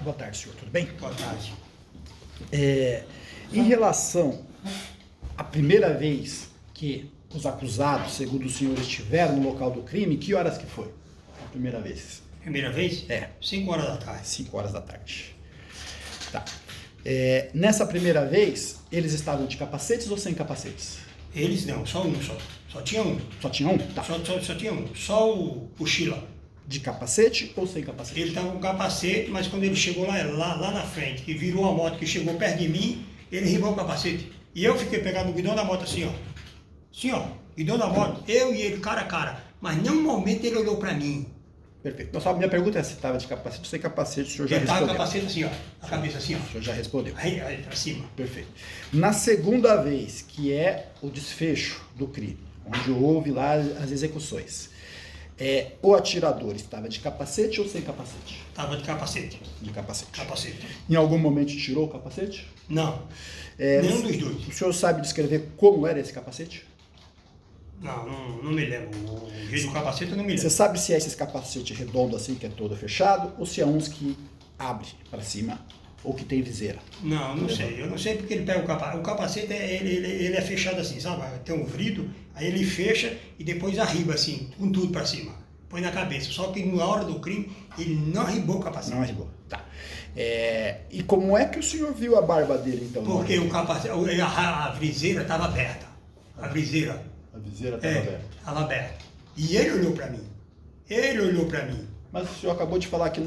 Boa tarde, senhor. Tudo bem? Boa tarde. Em relação à primeira vez que os acusados, segundo o senhor, estiveram no local do crime, que horas que foi? A primeira vez? Primeira vez? É. 5 horas da tarde. 5 horas da tarde. Tá. Nessa primeira vez, eles estavam de capacetes ou sem capacetes? Eles não, só um só. Só tinha um. Só tinha um? Tá. Só tinha um. Só o Sheila. De capacete ou sem capacete? Ele estava com capacete, mas quando ele chegou lá na frente, que virou a moto, que chegou perto de mim, ele rimou o capacete. E eu fiquei pegado no guidão da moto assim, ó. Assim, ó. Guidão da moto. Eu e ele, cara a cara. Mas nenhum momento ele olhou pra mim. Perfeito. Então, a minha pergunta é se estava de capacete ou sem capacete, o senhor já Ele estava respondeu. com o capacete assim, ó. A cabeça assim, ó. O senhor já respondeu. Aí pra cima. Perfeito. Na segunda vez, que é o desfecho do crime, onde houve lá as execuções, o atirador estava de capacete ou sem capacete? Tava de capacete. De capacete. Capacete. Em algum momento tirou o capacete? Não. Nenhum dos dois. O senhor sabe descrever como era esse capacete? Não me lembro. O jeito do capacete eu não me Você lembro. sabe se é esse capacete redondo assim, que é todo fechado, ou se é uns que abre para cima, ou que tem viseira? Não sei. Eu não sei porque ele pega o capacete. O capacete, ele é fechado assim, sabe? Tem um vidro, aí ele fecha e depois arriba assim, com tudo para cima. Põe na cabeça. Só que na hora do crime, ele não arribou o capacete. Não arribou. Tá. E como é que o senhor viu a barba dele, então? Porque o capacete, a viseira estava aberta. A viseira. A viseira estava aberta. Estava aberta. E ele olhou para mim. Ele olhou para mim. Mas o senhor acabou de falar que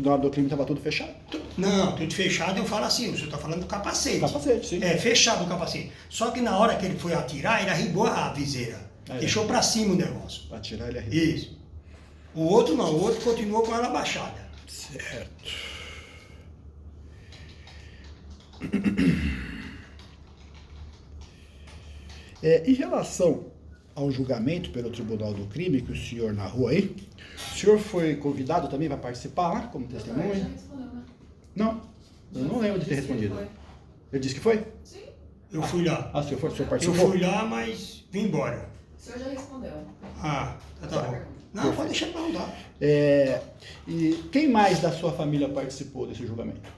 na hora do crime estava tudo fechado? Não, tudo fechado, eu falo assim, o senhor está falando do capacete. Capacete, sim. Fechado o capacete. Só que na hora que ele foi atirar, ele arribou a viseira. Deixou para cima o negócio. Para atirar, ele arribou. Isso. O outro não, o outro continuou com ela baixada. Certo. Em relação ao julgamento pelo Tribunal do Crime que o senhor narrou aí, o senhor foi convidado também para participar lá como testemunha? Já respondeu, né? Não, eu não lembro de ter respondido. Ele disse que foi? Sim. Eu fui lá. Ah, o senhor Eu participou? fui lá, mas vim embora. O senhor já respondeu. Tá bom. Não, pode deixar pra lá. E quem mais da sua família participou desse julgamento?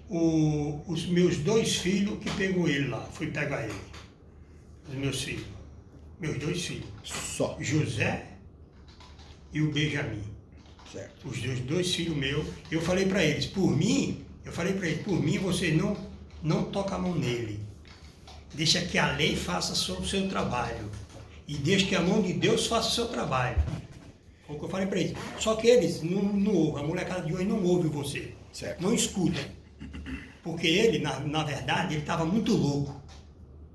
Os meus 2 filhos que pegou ele lá, fui pegar ele. Os meus filhos. Meus 2 filhos. Só. José e o Benjamin. Certo. Os dois filhos meus, eu falei para eles, por mim, você não toca a mão nele. Deixa que a lei faça o seu trabalho. E deixa que a mão de Deus faça o seu trabalho. Foi o que eu falei para eles. Só que eles não ouvem, a molecada de hoje não ouve você. Certo. Não escuta. Porque ele, na verdade, ele estava muito louco.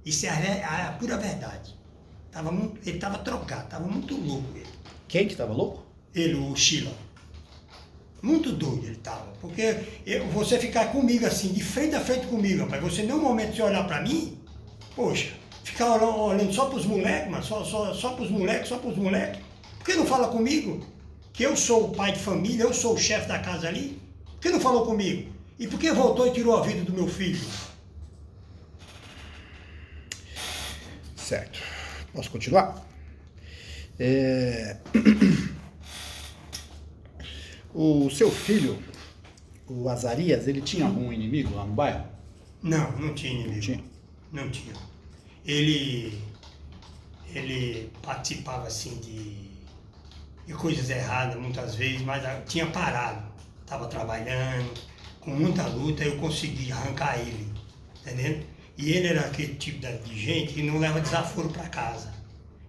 Isso é a pura verdade. Ele estava trocado, estava muito louco ele. Quem que estava louco? Ele, o Sheila. Muito doido ele estava. Porque você ficar comigo assim, de frente a frente comigo, rapaz, você nem um momento se olhar para mim, poxa, ficar olhando só para os moleques, mas só para os moleques. Por que não fala comigo? Que eu sou o pai de família, eu sou o chefe da casa ali. Por que não falou comigo? E por que voltou e tirou a vida do meu filho? Certo. Posso continuar? O seu filho, o Azarias, ele tinha algum inimigo lá no bairro? Não tinha inimigo. Tinha? Não tinha. Ele participava assim de coisas erradas muitas vezes, mas tinha parado. Estava trabalhando, com muita luta eu consegui arrancar ele, entendendo? E ele era aquele tipo de gente que não leva desaforo para casa.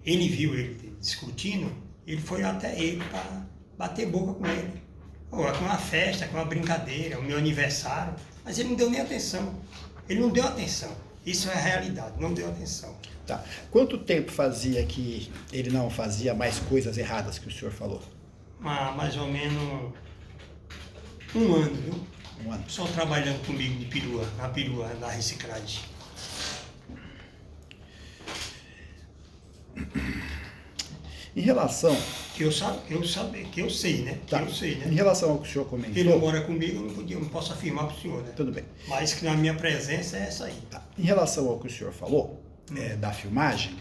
Ele viu ele discutindo, ele foi até ele para bater boca com ele. Com uma festa, com uma brincadeira, o meu aniversário, mas ele não deu nem atenção. Ele não deu atenção. Isso é a realidade, não deu atenção. Tá. Quanto tempo fazia que ele não fazia mais coisas erradas que o senhor falou? Mais ou menos 1 ano, viu? 1 ano. Só trabalhando comigo de perua, na reciclagem. Em relação... Que eu sei, né? Tá. Que eu sei, né? Em relação ao que o senhor comentou... Ele não mora comigo, eu não posso afirmar para o senhor, né? Tudo bem. Mas que na minha presença é essa aí. Tá. Em relação ao que o senhor falou, da filmagem,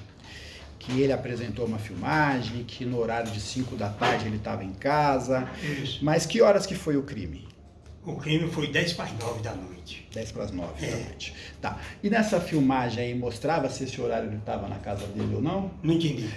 que ele apresentou uma filmagem, que no horário de 5 da tarde ele estava em casa. Isso. Mas que horas que foi o crime? O crime foi 10 para as 9 da noite. 10 para as 9 da noite. Tá. E nessa filmagem aí mostrava se esse horário ele estava na casa dele ou não? Não entendi.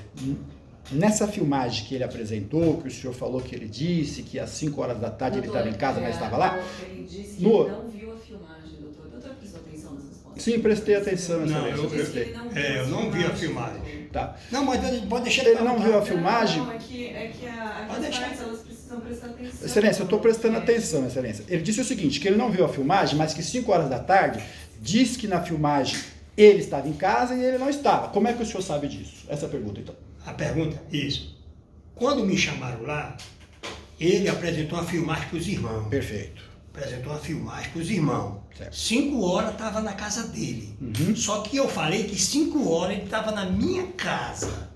Nessa filmagem que ele apresentou, que o senhor falou que ele disse que às 5 horas da tarde ele estava em casa, mas estava lá? Ele disse que No- ele não viu a filmagem, doutor. O doutor prestou atenção nessas fotos? Sim, prestei atenção, Não, excelência, eu prestei. eu não vi a filmagem. Tá. Não, mas pode deixar Ele não viu a Não, filmagem? Não, é que Pode as deixar. partes, elas precisam prestar atenção. Excelência, eu estou prestando atenção, excelência. Ele disse o seguinte, que ele não viu a filmagem, mas que 5 horas da tarde, diz que na filmagem ele estava em casa e ele não estava. Como é que o senhor sabe disso? Essa é a pergunta, então. A pergunta? Isso. Quando me chamaram lá, ele apresentou uma filmagem para os irmãos. Perfeito. Apresentou uma filmagem para os irmãos. Certo. 5 horas estava na casa dele. Uhum. Só que eu falei que 5 horas ele estava na minha casa.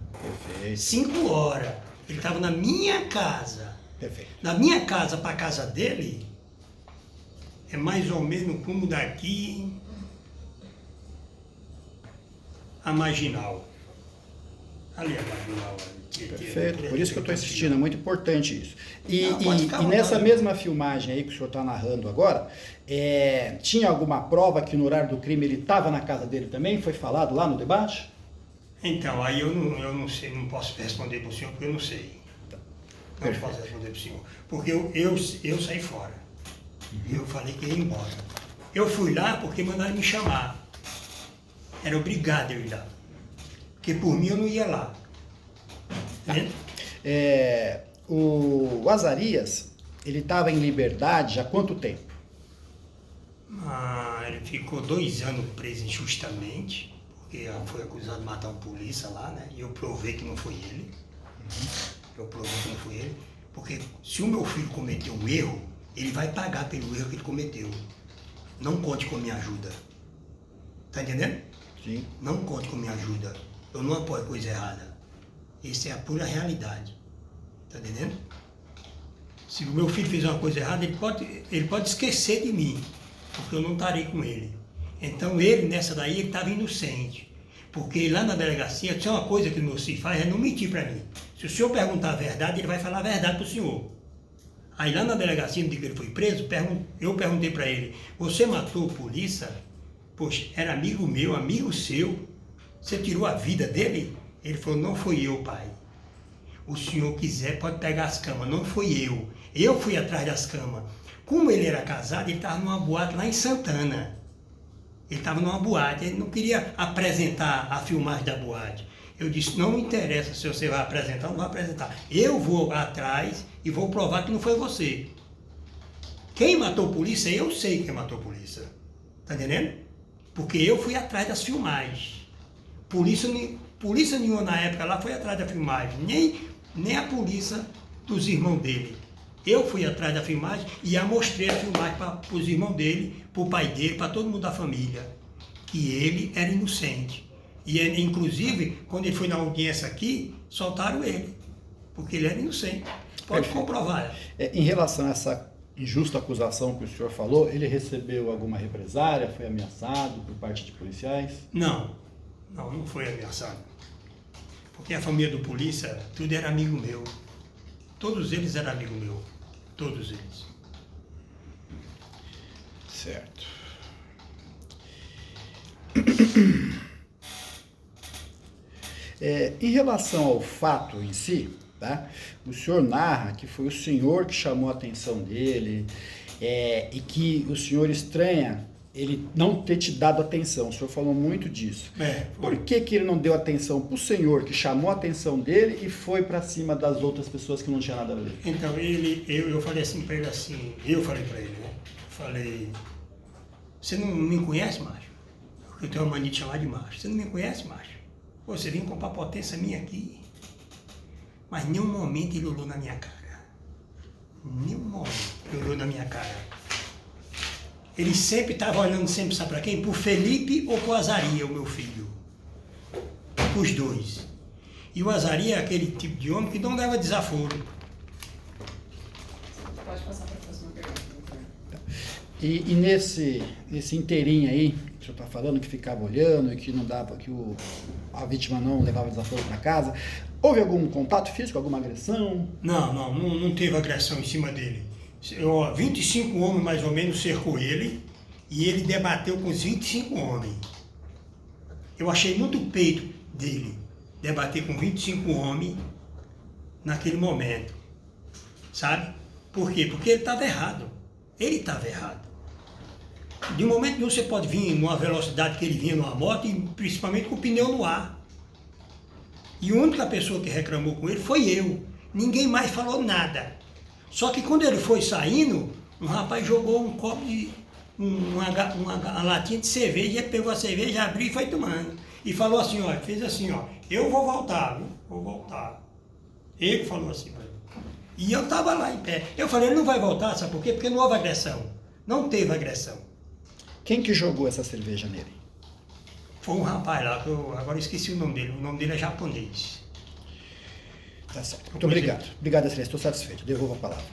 Perfeito. 5 horas ele estava na minha casa. Perfeito. Da minha casa para a casa dele, é mais ou menos como daqui a Marginal. Ali a Marginal. Perfeito, por isso que eu estou insistindo, é muito importante isso. E, Não, pode e- ficar e nessa vontade. mesma filmagem aí que o senhor está narrando agora, tinha alguma prova que no horário do crime ele estava na casa dele também? Foi falado lá no debate? Então, aí eu não sei, não posso responder para o senhor porque eu não sei. Não Perfeito. posso responder para o senhor. Porque eu saí fora. Eu falei que ia embora. Eu fui lá porque mandaram me chamar. Era obrigado eu ir lá. Porque por mim eu não ia lá. Entendeu? O Azarias, ele estava em liberdade há quanto tempo? Ele ficou 2 anos preso injustamente, porque foi acusado de matar um polícia lá, né? E eu provei que não foi ele. Eu provei que não foi ele. Porque se o meu filho cometeu um erro, ele vai pagar pelo erro que ele cometeu. Não conte com a minha ajuda. Tá entendendo? Sim. Não conte com a minha ajuda. Eu não apoio coisa errada. Essa é a pura realidade. Tá entendendo? Se o meu filho fizer uma coisa errada, ele pode esquecer de mim, porque eu não estarei com ele. Então ele, nessa daí, ele estava inocente. Porque lá na delegacia, tinha uma coisa que o meu filho faz, é não mentir para mim. Se o senhor perguntar a verdade, ele vai falar a verdade para o senhor. Aí lá na delegacia, no dia que ele foi preso, eu perguntei para ele, você matou o polícia? Poxa, era amigo meu, amigo seu. Você tirou a vida dele? Ele falou, não foi eu, pai. O senhor quiser, pode pegar as camas. Não foi eu. Eu fui atrás das camas. Como ele era casado, ele estava numa boate lá em Santana. Ele estava numa boate, ele não queria apresentar a filmagem da boate. Eu disse, não me interessa se você vai apresentar ou não vai apresentar. Eu vou atrás e vou provar que não foi você. Quem matou a polícia, eu sei quem matou a polícia. Tá entendendo? Porque eu fui atrás das filmagens. Polícia nenhuma na época lá foi atrás da filmagem. Nem a polícia dos irmãos dele. Eu fui atrás da filmagem e mostrei a filmagem para os irmãos dele, para o pai dele, para todo mundo da família. Que ele era inocente. E inclusive, quando ele foi na audiência aqui, soltaram ele. Porque ele era inocente. Pode Perfeito. comprovar. Em relação a essa injusta acusação que o senhor falou, ele recebeu alguma represária, foi ameaçado por parte de policiais? Não foi ameaçado. Porque a família do polícia, tudo era amigo meu. Todos eles eram amigo meu. Todos eles. Certo. Em relação ao fato em si, tá? O senhor narra que foi o senhor que chamou a atenção dele e que o senhor estranha ele não ter te dado atenção. O senhor falou muito disso. Por que ele não deu atenção para o senhor que chamou a atenção dele e foi para cima das outras pessoas que não tinha nada a ver? Então, eu falei assim para ele assim, eu falei para ele, né? Falei, você não me conhece, macho? Eu tenho uma mania de chamar de macho. Você não me conhece, macho? Pô, você vem comprar potência minha aqui. Mas nenhum momento ele olhou na minha cara. Nenhum momento ele olhou na minha cara. Ele sempre estava olhando, sempre, sabe para quem? Para o Felipe ou para o Azaria, o meu filho. Para os dois. E o Azaria é aquele tipo de homem que não leva desaforo. Pode passar para a próxima pergunta, doutor. E nesse inteirinho aí, que o senhor está falando, que ficava olhando e que não dava, que a vítima não levava desaforo para casa, houve algum contato físico, alguma agressão? Não teve agressão em cima dele. 25 homens mais ou menos cercou ele e ele debateu com os 25 homens. Eu achei muito peito dele debater com 25 homens naquele momento, sabe? Por quê? Porque ele estava errado. Ele estava errado. De um momento nenhum você pode vir numa velocidade que ele vinha numa moto e principalmente com o pneu no ar. E a única pessoa que reclamou com ele foi eu. Ninguém mais falou nada. Só que quando ele foi saindo, um rapaz jogou um copo de... uma latinha de cerveja, ele pegou a cerveja, abriu e foi tomando. E falou assim, ó, fez assim, ó, eu vou voltar, viu? Vou voltar. Ele falou assim, e eu estava lá em pé. Eu falei, ele não vai voltar, sabe por quê? Porque não houve agressão. Não teve agressão. Quem que jogou essa cerveja nele? Foi um rapaz lá, que eu agora esqueci o nome dele. O nome dele é japonês. Tá certo. Muito obrigado. Obrigado, excelência. Estou satisfeito. Devolvo a palavra.